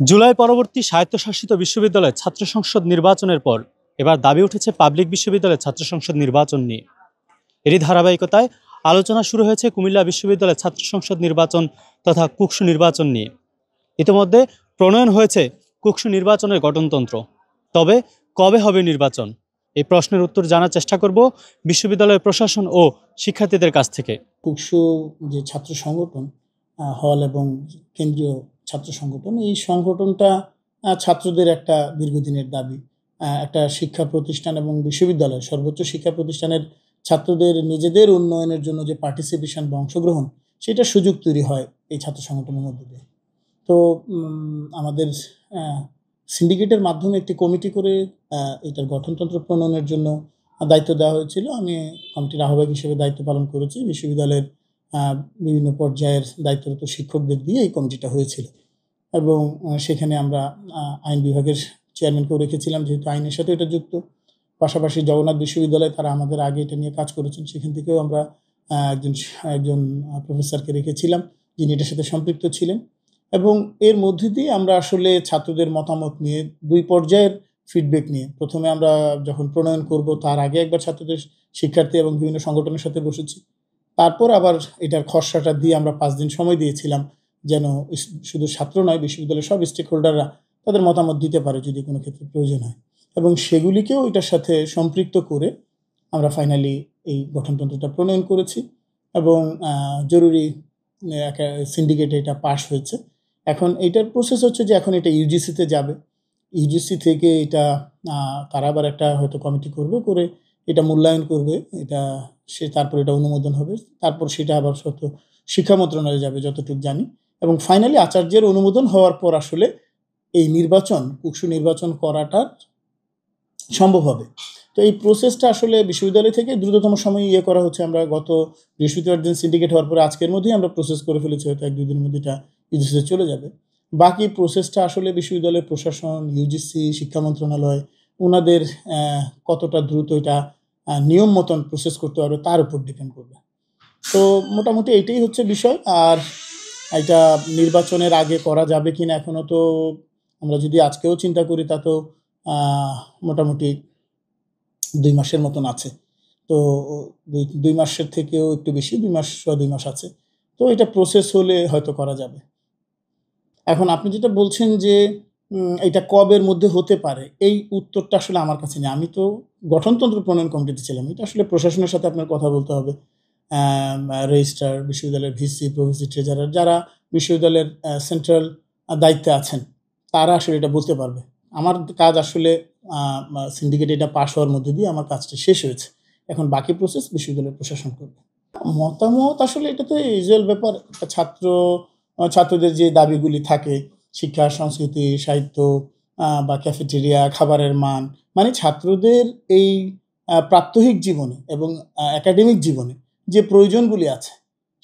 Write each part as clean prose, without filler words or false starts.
জুলাই পরবর্তী স্বায়ত্তশাসিত বিশ্ববিদ্যালয় ছাত্র সংসদ নির্বাচনের পর এবার দাবি উঠেছে পাবলিক বিশ্ববিদ্যালয়ের ছাত্র সংসদ নির্বাচন নিয়ে। এরই ধারাবাহিকতায় আলোচনা শুরু হয়েছে কুমিল্লা বিশ্ববিদ্যালয়ের ছাত্র সংসদ নির্বাচন তথা কুকসু নির্বাচন নিয়ে। ইতিমধ্যে প্রণয়ন হয়েছে কুকসু নির্বাচনের গঠনতন্ত্র। তবে কবে হবে নির্বাচন, এই প্রশ্নের উত্তর জানার চেষ্টা করব বিশ্ববিদ্যালয়ের প্রশাসন ও শিক্ষার্থীদের কাছ থেকে। কুকসু যে ছাত্র সংগঠন হল এবং কেন্দ্রীয় ছাত্র সংগঠন, এই সংগঠনটা ছাত্রদের একটা দীর্ঘদিনের দাবি। একটা শিক্ষা প্রতিষ্ঠান এবং বিশ্ববিদ্যালয় সর্বোচ্চ শিক্ষা প্রতিষ্ঠানের ছাত্রদের নিজেদের উন্নয়নের জন্য যে পার্টিসিপেশন বা অংশগ্রহণ, সেটা সুযোগ তৈরি হয় এই ছাত্র সংগঠনের মধ্যে দিয়ে। তো আমাদের সিন্ডিকেটের মাধ্যমে একটি কমিটি করে এটার গঠনতন্ত্র প্রণয়নের জন্য দায়িত্ব দেওয়া হয়েছিল। আমি কমিটির আহ্বায়ক হিসেবে দায়িত্ব পালন করেছি। বিশ্ববিদ্যালয়ের বিভিন্ন পর্যায়ের দায়িত্বরত শিক্ষকদের দিয়ে এই কমিটিটা হয়েছিল এবং সেখানে আমরা আইন বিভাগের চেয়ারম্যানকেও রেখেছিলাম, যেহেতু আইনের সাথে এটা যুক্ত। পাশাপাশি জগন্নাথ বিশ্ববিদ্যালয়, তারা আমাদের আগে এটা নিয়ে কাজ করেছেন, সেখান থেকেও আমরা একজন প্রফেসরকে রেখেছিলাম যিনি এটার সাথে সম্পৃক্ত ছিলেন। এবং এর মধ্যে দিয়ে আমরা আসলে ছাত্রদের মতামত নিয়ে দুই পর্যায়ের ফিডব্যাক নিয়ে, প্রথমে আমরা যখন প্রণয়ন করব তার আগে একবার ছাত্রদের, শিক্ষার্থী এবং বিভিন্ন সংগঠনের সাথে বসেছি। তারপর আবার এটার খসড়াটা দিয়ে আমরা 5 দিন সময় দিয়েছিলাম, যেন শুধু ছাত্র নয়, বিশ্ববিদ্যালয়ের সব স্টেক হোল্ডাররা তাদের মতামত দিতে পারে যদি কোনো ক্ষেত্রে প্রয়োজন হয়। এবং সেগুলিকেও এটার সাথে সম্পৃক্ত করে আমরা ফাইনালি এই গঠনতন্ত্রটা প্রণয়ন করেছি এবং জরুরি সিন্ডিকেটে এটা পাশ হয়েছে। এখন এইটার প্রসেস হচ্ছে যে এখন এটা ইউজিসিতে যাবে। ইউজিসি থেকে এটা তারা আবার একটা হয়তো কমিটি করবে, করে এটা মূল্যায়ন করবে, এটা তারপর এটা অনুমোদন হবে, তারপর সেটা আবার শিক্ষা মন্ত্রণালয়ে যাবে যতটুকু জানি। এবং ফাইনালি আচার্যের অনুমোদন হওয়ার পর আসলে এই নির্বাচন, কুকসু নির্বাচন করাটা সম্ভব হবে। তো এই প্রসেসটা আসলে বিশ্ববিদ্যালয় থেকে দ্রুততম সময়ে করা হচ্ছে। আমরা গত বৃহস্পতিবার দিন সিন্ডিকেট হওয়ার পরে আজকের মধ্যেই আমরা প্রসেস করে ফেলেছি, হয়তো 1-2 দিনের মধ্যে এটা ইউজিসিতে চলে যাবে। বাকি প্রসেসটা আসলে বিশ্ববিদ্যালয়ের প্রশাসন, ইউজিসি, শিক্ষা মন্ত্রণালয় ওনাদের কতটা দ্রুত এটা নিয়ম মতন প্রসেস করতে পারবে তার উপর ডিপেন্ড করবে। তো মোটামুটি এইটাই হচ্ছে বিষয়। আর এটা নির্বাচনের আগে করা যাবে কিনা এখনও তো, আমরা যদি আজকেও চিন্তা করি তা তো মোটামুটি 2 মাসের মতন আছে। তো 2 মাসের থেকেও একটু বেশি, 2 মাস 2 মাস আছে। তো এটা প্রসেস হলে হয়তো করা যাবে। এখন আপনি যেটা বলছেন যে এটা কবের মধ্যে হতে পারে, এই উত্তরটা আসলে আমার কাছে নেই। আমি তো গঠনতন্ত্র প্রণয়ন কমিটিতে ছিলাম। এটা আসলে প্রশাসনের সাথে আপনার কথা বলতে হবে। রেজিস্ট্রার, বিশ্ববিদ্যালয়ের ভিসি, প্রভিসি, ট্রেজারার, যারা বিশ্ববিদ্যালয়ের সেন্ট্রাল দায়িত্বে আছেন, তারা আসলে এটা বলতে পারবে। আমার কাজ আসলে সিন্ডিকেট এটা পাশ হওয়ার মধ্যে দিয়ে আমার কাজটা শেষ হয়েছে। এখন বাকি প্রসেস বিশ্ববিদ্যালয়ের প্রশাসন করবে। মতামত আসলে এটা তো ইউজুয়াল ব্যাপার। ছাত্রদের যে দাবিগুলি থাকে, শিক্ষা, সংস্কৃতি, সাহিত্য বা ক্যাফেটেরিয়া, খাবারের মান, মানে ছাত্রদের এই প্রাত্যহিক জীবনে এবং একাডেমিক জীবনে যে প্রয়োজনগুলি আছে,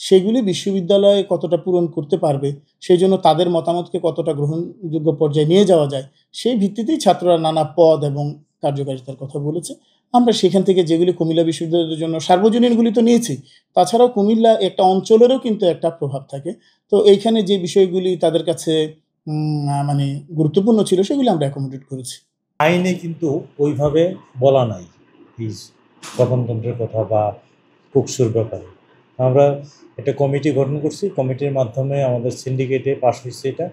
সেগুলি বিশ্ববিদ্যালয়ে কতটা পূরণ করতে পারবে, সেই জন্য তাদের মতামতকে কতটা গ্রহণযোগ্য পর্যায়ে নিয়ে যাওয়া যায়, সেই ভিত্তিতেই ছাত্ররা নানা পদ এবং কার্যকারিতার কথা বলেছে। আমরা সেখান থেকে যেগুলি কুমিল্লা বিশ্ববিদ্যালয়ের জন্য সার্বজনীনগুলি তো নিয়েছি, তাছাড়াও কুমিল্লা একটা অঞ্চলেরও কিন্তু একটা প্রভাব থাকে। তো এইখানে যে বিষয়গুলি তাদের কাছে মানে গুরুত্বপূর্ণ ছিল, সেগুলি আমরা অ্যাকোমোডেট করেছি। আইনে কিন্তু ওইভাবে বলা নাই এই গঠনতন্ত্রের কথা বা কুকসুর ব্যাপারে। আমরা একটা কমিটি গঠন করছি, কমিটির মাধ্যমে আমাদের সিন্ডিকেটে পাশ হয়েছে এটা।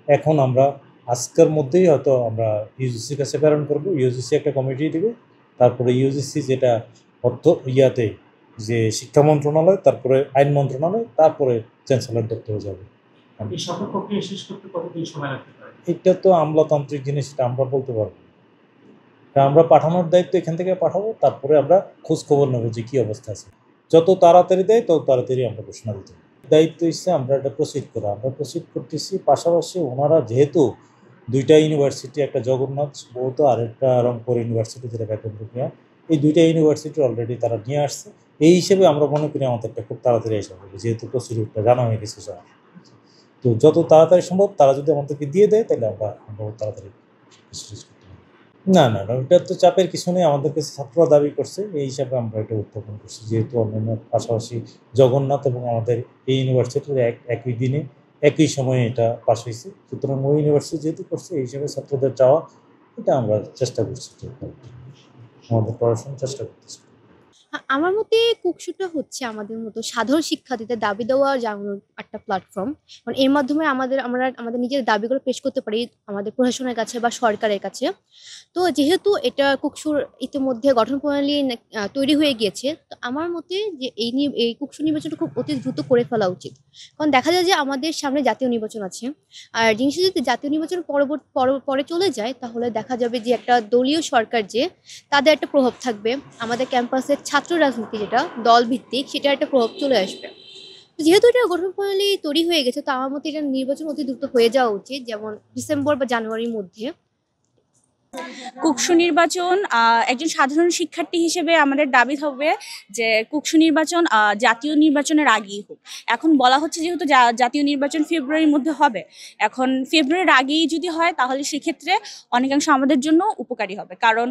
এখন আমরা আজকের মধ্যেই হয়তো আমরা ইউজিসির কাছে প্রেরণ করবো। ইউজিসি একটা কমিটি দেবে, তারপরে ইউজিসি যেটা ইয়াতে যে শিক্ষা মন্ত্রণালয়, তারপরে আইন মন্ত্রণালয়, তারপরে চ্যান্সেলর দপ্তরে যাবে। এই সকল প্রক্রিয়া শেষ করতে কতদিন সময় লাগতে পারে? এটা তো আমলাতান্ত্রিক জিনিস, এটা আমরা বলতে পারবো। আমরা পাঠানোর দায়িত্ব এখান থেকে পাঠাবো, তারপরে আমরা খোঁজ খবর নেবো যে কী অবস্থা আছে। যত তাড়াতাড়ি দেয় তত তাড়াতাড়ি আমরা ঘোষণা দিতে হবে। দায়িত্ব হিসেবে আমরা এটা প্রসিড করা, আমরা প্রসিড করতেছি। পাশাপাশি ওনারা যেহেতু 2টা ইউনিভার্সিটি, একটা জগন্নাথ বৌদ্ধ আর একটা রংপুর ইউনিভার্সিটি যেটা ব্যাকরণপ্রিয়া, এই 2টা ইউনিভার্সিটি অলরেডি তারা নিয়ে আসছে। এই হিসেবে আমরা মনে করি আমাদেরটা খুব তাড়াতাড়ি এসে হবে, যেহেতু প্রসিডিউরটা জানা হয়ে গেছে সবার। তো যত তাড়াতাড়ি সম্ভব তারা যদি আমাদেরকে দিয়ে দেয়, তাহলে আমরা তাড়াতাড়ি না, ওটা তো চাপের কিছু নেই। আমাদের কাছে ছাত্ররা দাবি করছে, এই হিসাবে আমরা এটা উত্থাপন করছি। যেহেতু অন্যান্য পাশাপাশি জগন্নাথ এবং আমাদের এই ইউনিভার্সিটির একই দিনে একই সময়ে এটা পাশ হয়েছে। সুতরাং ওই ইউনিভার্সিটি যেহেতু করছে এই হিসেবে ছাত্রদের চাওয়া, এটা আমরা চেষ্টা করছি, আমাদের পড়াশোনার চেষ্টা করতেছি। আমার মতে কুকসুটা হচ্ছে আমাদের মতো সাধারণ শিক্ষার্থীদের দাবি দেওয়া জানানোর একটা প্ল্যাটফর্ম। কারণ এর মাধ্যমে আমরা আমাদের নিজের দাবিগুলো পেশ করতে পারি আমাদের প্রশাসনের কাছে বা সরকারের কাছে। তো যেহেতু এটা কুকসুর ইতিমধ্যে গঠন প্রণালী তৈরি হয়ে গিয়েছে, তো আমার মতে যে এই কুকসু নির্বাচনটা খুব অতি দ্রুত করে ফেলা উচিত। কারণ দেখা যায় যে আমাদের সামনে জাতীয় নির্বাচন আছে, আর জিনিসটা যদি জাতীয় নির্বাচন পরে চলে যায়, তাহলে দেখা যাবে যে একটা দলীয় সরকার যে তাদের একটা প্রভাব থাকবে, আমাদের ক্যাম্পাসের ছাত্র রাজনীতি যেটা দল ভিত্তিক সেটার একটা প্রভাব চলে আসবে। তো যেহেতু এটা গঠন প্রণালী তৈরি হয়ে গেছে, তো আমার মতে এটা নির্বাচন অতি দ্রুত হয়ে যাওয়া উচিত, যেমন ডিসেম্বর বা জানুয়ারির মধ্যে। কুকসু নির্বাচন একজন সাধারণ শিক্ষার্থী হিসেবে আমাদের দাবি হবে যে কুকসু নির্বাচন জাতীয় নির্বাচনের আগেই হোক। এখন বলা হচ্ছে যেহেতু জাতীয় নির্বাচন ফেব্রুয়ারির মধ্যে হবে, এখন ফেব্রুয়ারির আগেই যদি হয় তাহলে সেক্ষেত্রে অনেকাংশ আমাদের জন্য উপকারী হবে, কারণ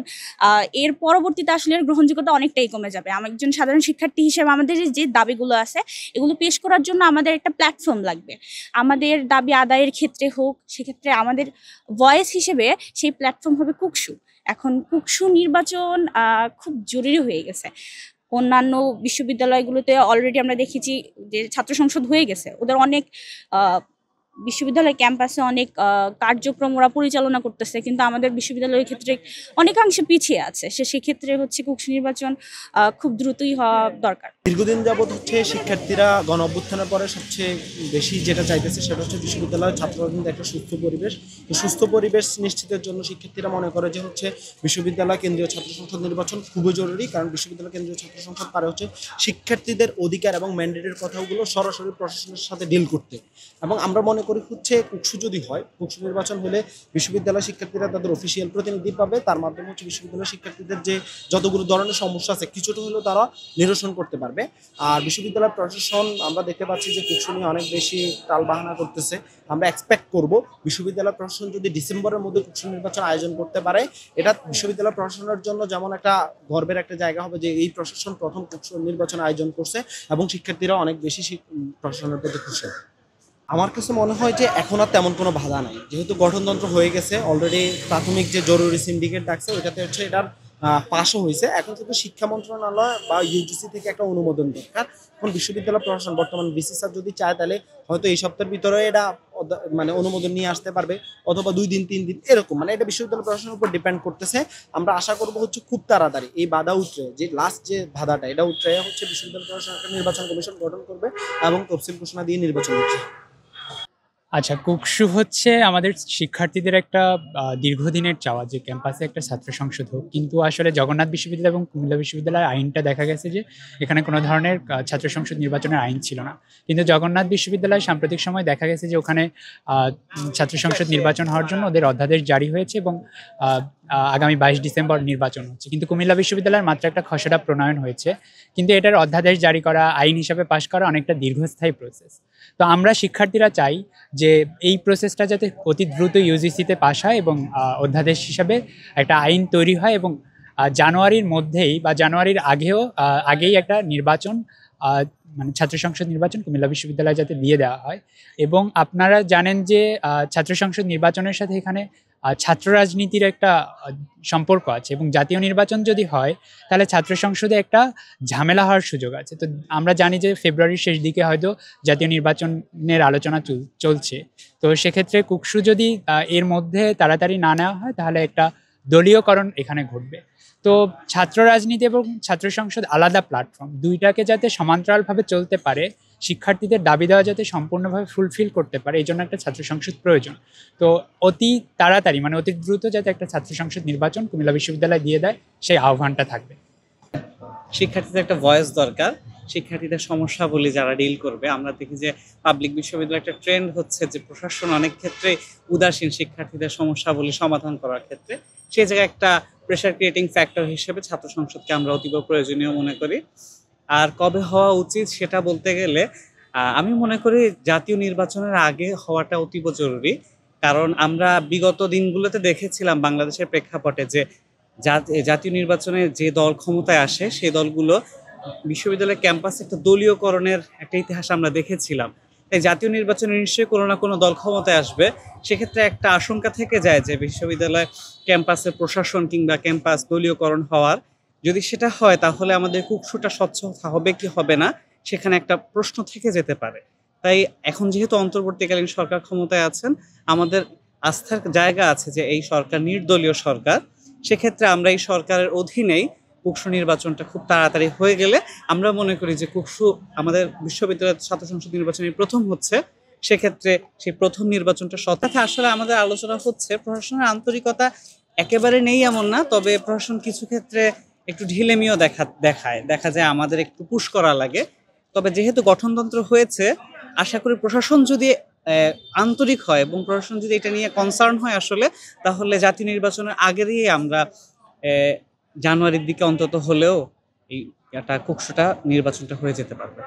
এর পরবর্তীতে আসলে এর গ্রহণযোগ্যতা অনেকটাই কমে যাবে। একজন সাধারণ শিক্ষার্থী হিসেবে আমাদের যে দাবিগুলো আছে এগুলো পেশ করার জন্য আমাদের একটা প্ল্যাটফর্ম লাগবে। আমাদের দাবি আদায়ের ক্ষেত্রে হোক, সেক্ষেত্রে আমাদের ভয়েস হিসেবে সেই প্ল্যাটফর্ম হবে কুকসু। এখন কুকসু নির্বাচন খুব জরুরি হয়ে গেছে। অন্যান্য বিশ্ববিদ্যালয়গুলোতে অলরেডি আমরা দেখেছি যে ছাত্র সংসদ হয়ে গেছে, ওদের অনেক বিশ্ববিদ্যালয় ক্যাম্পাসে অনেক কার্যক্রম ওরা পরিচালনা করতেছে, কিন্তু আমাদের বিশ্ববিদ্যালয়ের ক্ষেত্রে অনেকাংশে পিছিয়ে আছে। সেক্ষেত্রে হচ্ছে কুকসু নির্বাচন খুব দ্রুতই হওয়া দরকার। দীর্ঘদিন যাবৎ হচ্ছে শিক্ষার্থীরা গণ অভ্যুত্থানের পরে সবচেয়ে বেশি যেটা চাইতেছে সেটা হচ্ছে বিশ্ববিদ্যালয়ের ছাত্ররা কিন্তু একটা সুস্থ পরিবেশ। এই সুস্থ পরিবেশ নিশ্চিতের জন্য শিক্ষার্থীরা মনে করে যে হচ্ছে বিশ্ববিদ্যালয় কেন্দ্রীয় ছাত্র সংসদ নির্বাচন খুবই জরুরি, কারণ বিশ্ববিদ্যালয় কেন্দ্রীয় ছাত্র সংসদ পারে হচ্ছে শিক্ষার্থীদের অধিকার এবং ম্যান্ডেটের কথাগুলো সরাসরি প্রশাসনের সাথে ডিল করতে। এবং আমরা মনে করি হচ্ছে কুকসু যদি হয়, কুকসু নির্বাচন হলে বিশ্ববিদ্যালয় শিক্ষার্থীরা তাদের অফিসিয়াল প্রতিনিধি পাবে, তার মাধ্যমে হচ্ছে বিশ্ববিদ্যালয় শিক্ষার্থীদের যে যতগুলো ধরনের সমস্যা আছে কিছুটা হলেও তারা নিরসন করতে পারবে। আর বিশ্ববিদ্যালয় প্রশাসন আমরা দেখতে পাচ্ছি যে কুকসু নিয়ে অনেক বেশি টালবাহানা করতেছে। আমরা এক্সপেক্ট করব বিশ্ববিদ্যালয় প্রশাসন যদি ডিসেম্বরের মধ্যে কুকসু নির্বাচন আয়োজন করতে পারে, এটা বিশ্ববিদ্যালয় প্রশাসনের জন্য যেমন একটা গর্বের একটা জায়গা হবে যে এই প্রশাসন প্রথম কুকসু নির্বাচন আয়োজন করছে, এবং শিক্ষার্থীরা অনেক বেশি প্রশাসনের প্রতি খুশি। আমার কাছে মনে হয় যে এখন আর তেমন কোনো বাধা নাই, যেহেতু গঠনতন্ত্র হয়ে গেছে, অলরেডি প্রাথমিক যে জরুরি সিন্ডিকেট ডাকছে ওইটাতে হচ্ছে এটার পাশও হয়েছে। এখন শুধু শিক্ষা মন্ত্রণালয় বা ইউজিসি থেকে একটা অনুমোদন দরকার। এখন বিশ্ববিদ্যালয় প্রশাসন বর্তমান ভিসি স্যার যদি চায় তাহলে হয়তো এই সপ্তাহের ভিতরে এটা মানে অনুমোদন নিয়ে আসতে পারবে, অথবা 2 দিন 3 দিন এরকম, মানে এটা বিশ্ববিদ্যালয় প্রশাসনের উপর ডিপেন্ড করতেছে। আমরা আশা করবো হচ্ছে খুব তাড়াতাড়ি এই বাধা উঠরে, যে লাস্ট যে বাধাটা এটা উঠরে হচ্ছে বিশ্ববিদ্যালয় প্রশাসন একটা নির্বাচন কমিশন গঠন করবে এবং তফসিল ঘোষণা দিয়ে নির্বাচন হচ্ছে। আচ্ছা, কুকসু হচ্ছে আমাদের শিক্ষার্থীদের একটা দীর্ঘদিনের চাওয়া যে ক্যাম্পাসে একটা ছাত্র সংসদ হোক, কিন্তু আসলে জগন্নাথ বিশ্ববিদ্যালয় এবং কুমিল্লা বিশ্ববিদ্যালয়ের আইনটা দেখা গেছে যে এখানে কোনো ধরনের ছাত্র সংসদ নির্বাচনের আইন ছিল না। কিন্তু জগন্নাথ বিশ্ববিদ্যালয় সাম্প্রতিক সময় দেখা গেছে যে ওখানে ছাত্র সংসদ নির্বাচন হওয়ার জন্য ওদের অধ্যাদেশ জারি হয়েছে এবং আগামী 22 ডিসেম্বর নির্বাচন হচ্ছে। কিন্তু কুমিল্লা বিশ্ববিদ্যালয়ের মাত্র একটা খসড়া প্রণয়ন হয়েছে, কিন্তু এটার অধ্যাদেশ জারি করা, আইন হিসাবে পাশ করা অনেকটা দীর্ঘস্থায়ী প্রসেস। তো আমরা শিক্ষার্থীরা চাই যে এই প্রসেসটা যাতে অতি দ্রুত ইউজিসিতে পাশ হয় এবং অধ্যাদেশ হিসাবে একটা আইন তৈরি হয়, এবং জানুয়ারির মধ্যেই বা জানুয়ারির আগেই একটা নির্বাচন, মানে ছাত্র সংসদ নির্বাচন কুমিল্লা বিশ্ববিদ্যালয়ে যাতে দিয়ে দেওয়া হয়। এবং আপনারা জানেন যে ছাত্র সংসদ নির্বাচনের সাথে এখানে ছাত্র রাজনীতির একটা সম্পর্ক আছে, এবং জাতীয় নির্বাচন যদি হয় তাহলে ছাত্র সংসদে একটা ঝামেলা হওয়ার সুযোগ আছে। তো আমরা জানি যে ফেব্রুয়ারির শেষ দিকে হয়তো জাতীয় নির্বাচনের আলোচনা চলছে। তো সেক্ষেত্রে কুকসু যদি এর মধ্যে তাড়াতাড়ি না নেওয়া হয় তাহলে একটা দলীয়করণ এখানে ঘটবে। তো ছাত্র রাজনীতি এবং ছাত্র সংসদ আলাদা প্ল্যাটফর্ম, দুইটাকে যাতে সমান্তরালভাবে চলতে পারে, শিক্ষার্থীদের দাবি দেওয়া যাতে সম্পূর্ণভাবে ফুলফিল করতে পারে, এই জন্য একটা ছাত্র সংসদ প্রয়োজন। তো অতি তাড়াতাড়ি মানে অতি দ্রুত যাতে একটা ছাত্র সংসদ নির্বাচন কুমিল্লা বিশ্ববিদ্যালয় দিয়ে দেয়, সেই আহ্বানটা থাকবে। শিক্ষার্থীদের একটা ভয়েস দরকার, শিক্ষার্থীদের সমস্যা বলে যারা ডিল করবে। আমরা দেখি যে পাবলিক বিশ্ববিদ্যালয় একটা ট্রেন্ড হচ্ছে যে প্রশাসন অনেক ক্ষেত্রে উদাসীন শিক্ষার্থীদের সমস্যা বলে সমাধান করার ক্ষেত্রে। সেই জায়গায় একটা প্রেশার ক্রিয়েটিং ফ্যাক্টর হিসেবে ছাত্র সংসদকে আমরা অতীব প্রয়োজনীয় মনে করি। আর কবে হওয়া উচিত সেটা বলতে গেলে আমি মনে করি জাতীয় নির্বাচনের আগে হওয়াটা অতীব জরুরি, কারণ আমরা বিগত দিনগুলোতে দেখেছিলাম বাংলাদেশের প্রেক্ষাপটে যে জাতীয় নির্বাচনে যে দল ক্ষমতায় আসে সেই দলগুলো বিশ্ববিদ্যালয়ের ক্যাম্পাসে একটা দলীয়করণের একটা ইতিহাস আমরা দেখেছিলাম। তাই জাতীয় নির্বাচনে নিশ্চয়ই কোনো না কোনো দল ক্ষমতায় আসবে। সেক্ষেত্রে একটা আশঙ্কা থেকে যায় যে বিশ্ববিদ্যালয় ক্যাম্পাসের প্রশাসন কিংবা ক্যাম্পাস দলীয়করণ হওয়ার, যদি সেটা হয় তাহলে আমাদের কুকসুটা স্বচ্ছ হবে কি হবে না, সেখানে একটা প্রশ্ন থেকে যেতে পারে। তাই এখন যেহেতু অন্তর্বর্তীকালীন সরকার ক্ষমতায় আছেন, আমাদের আস্থার জায়গা আছে যে এই সরকার নির্দলীয় সরকার। সেক্ষেত্রে আমরা এই সরকারের অধীনেই কুকসু নির্বাচনটা খুব তাড়াতাড়ি হয়ে গেলে আমরা মনে করি যে কুকসু আমাদের বিশ্ববিদ্যালয়ের ছাত্র সংসদ নির্বাচনে প্রথম হচ্ছে, সেক্ষেত্রে সেই প্রথম নির্বাচনটা সত্যাতে আসলে আমাদের আলোচনা হচ্ছে। প্রশাসনের আন্তরিকতা একেবারে নেই এমন না, তবে প্রশাসন কিছু ক্ষেত্রে একটু ঢিলেমিও দেখা যায়, আমাদের একটু পুশ করা লাগে। তবে যেহেতু গঠনতন্ত্র হয়েছে, আশা করি প্রশাসন যদি আন্তরিক হয় এবং প্রশাসন যদি এটা নিয়ে কনসার্ন হয় আসলে, তাহলে জাতীয় নির্বাচনের আগেরই আমরা জানুয়ারির দিকে অন্তত হলেও এই কুকসুটা নির্বাচনটা হয়ে যেতে পারবে।